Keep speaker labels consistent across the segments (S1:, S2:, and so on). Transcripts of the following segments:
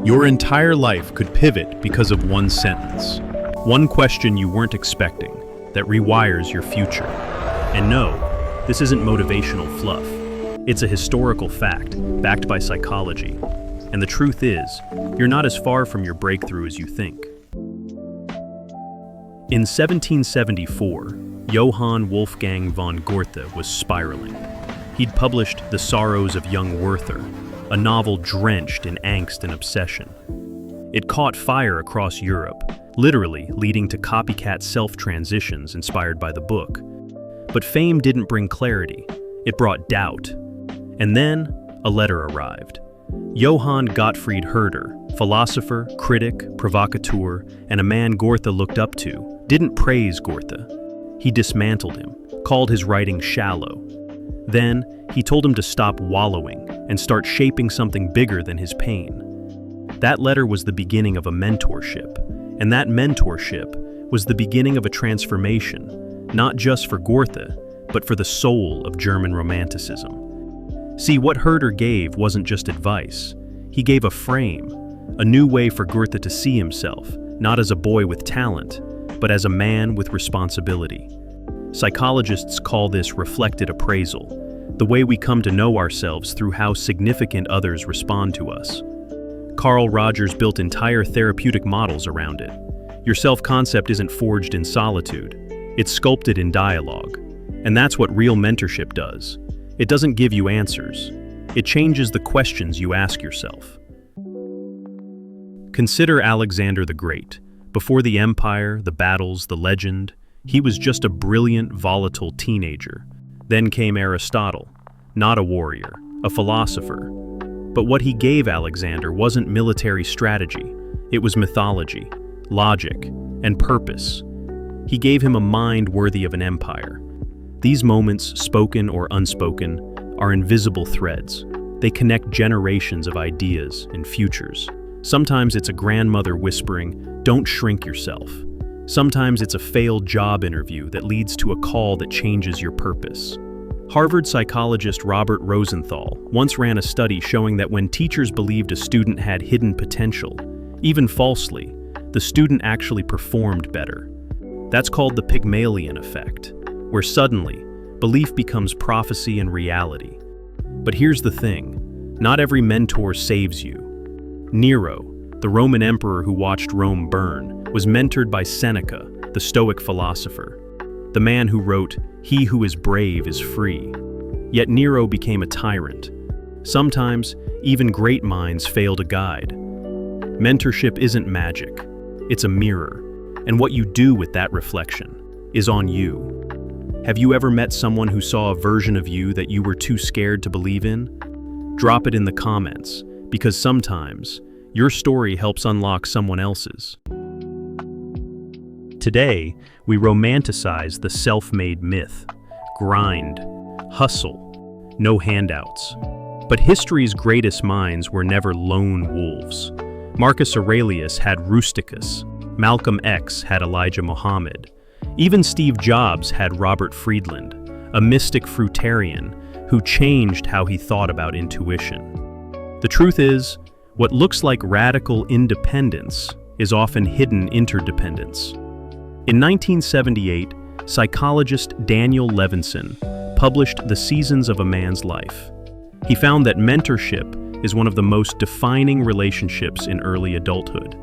S1: Your entire life could pivot because of one sentence. One question you weren't expecting that rewires your future. And no, this isn't motivational fluff. It's a historical fact, backed by psychology. And the truth is, you're not as far from your breakthrough as you think. In 1774, Johann Wolfgang von Goethe was spiraling. He'd published The Sorrows of Young Werther, a novel drenched in angst and obsession. It caught fire across Europe, literally leading to copycat self-transitions inspired by the book. But fame didn't bring clarity, it brought doubt. And then, a letter arrived. Johann Gottfried Herder, philosopher, critic, provocateur, and a man Goethe looked up to, didn't praise Goethe. He dismantled him, called his writing shallow. Then, he told him to stop wallowing and start shaping something bigger than his pain. That letter was the beginning of a mentorship, and that mentorship was the beginning of a transformation, not just for Goethe, but for the soul of German Romanticism. See, what Herder gave wasn't just advice. He gave a frame, a new way for Goethe to see himself, not as a boy with talent, but as a man with responsibility. Psychologists call this reflected appraisal, the way we come to know ourselves through how significant others respond to us. Carl Rogers built entire therapeutic models around it. Your self-concept isn't forged in solitude, it's sculpted in dialogue. And that's what real mentorship does. It doesn't give you answers. It changes the questions you ask yourself. Consider Alexander the Great. Before the empire, the battles, the legend, he was just a brilliant, volatile teenager. Then came Aristotle, not a warrior, a philosopher. But what he gave Alexander wasn't military strategy. It was mythology, logic, and purpose. He gave him a mind worthy of an empire. These moments, spoken or unspoken, are invisible threads. They connect generations of ideas and futures. Sometimes it's a grandmother whispering, "Don't shrink yourself." Sometimes it's a failed job interview that leads to a call that changes your purpose. Harvard psychologist Robert Rosenthal once ran a study showing that when teachers believed a student had hidden potential, even falsely, the student actually performed better. That's called the Pygmalion effect, where suddenly, belief becomes prophecy and reality. But here's the thing, not every mentor saves you. Nero, the Roman emperor who watched Rome burn, was mentored by Seneca, the Stoic philosopher, the man who wrote, "He who is brave is free." Yet Nero became a tyrant. Sometimes, even great minds fail to guide. Mentorship isn't magic, it's a mirror, and what you do with that reflection is on you. Have you ever met someone who saw a version of you that you were too scared to believe in? Drop it in the comments, because sometimes your story helps unlock someone else's. Today, we romanticize the self-made myth. Grind, hustle, no handouts. But history's greatest minds were never lone wolves. Marcus Aurelius had Rusticus. Malcolm X had Elijah Muhammad. Even Steve Jobs had Robert Friedland, a mystic fruitarian who changed how he thought about intuition. The truth is, what looks like radical independence is often hidden interdependence. In 1978, psychologist Daniel Levinson published The Seasons of a Man's Life. He found that mentorship is one of the most defining relationships in early adulthood.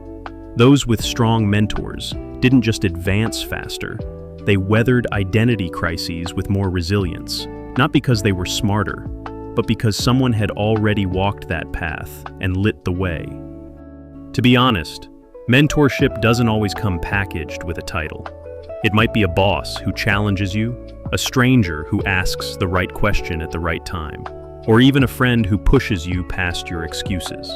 S1: Those with strong mentors didn't just advance faster, they weathered identity crises with more resilience, not because they were smarter, but because someone had already walked that path and lit the way. To be honest, mentorship doesn't always come packaged with a title. It might be a boss who challenges you, a stranger who asks the right question at the right time, or even a friend who pushes you past your excuses.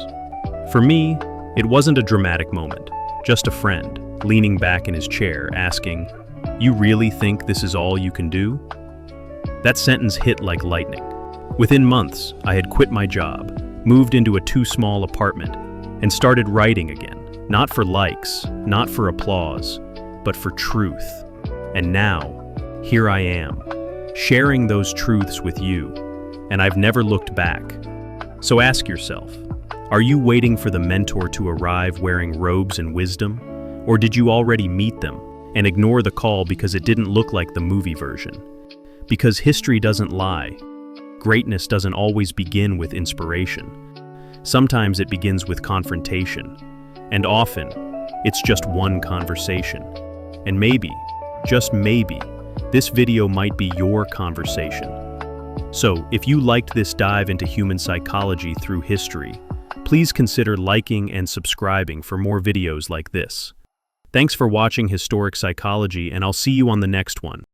S1: For me, it wasn't a dramatic moment, just a friend leaning back in his chair asking, "You really think this is all you can do?" That sentence hit like lightning. Within months, I had quit my job, moved into a too-small apartment, and started writing again. Not for likes, not for applause, but for truth. And now, here I am, sharing those truths with you, and I've never looked back. So ask yourself, Are you waiting for the mentor to arrive wearing robes and wisdom? Or did you already meet them and ignore the call because it didn't look like the movie version? Because history doesn't lie. Greatness doesn't always begin with inspiration. Sometimes it begins with confrontation. And often, it's just one conversation. And maybe, just maybe, this video might be your conversation. So, if you liked this dive into human psychology through history, please consider liking and subscribing for more videos like this. Thanks for watching Historic Psychology, and I'll see you on the next one.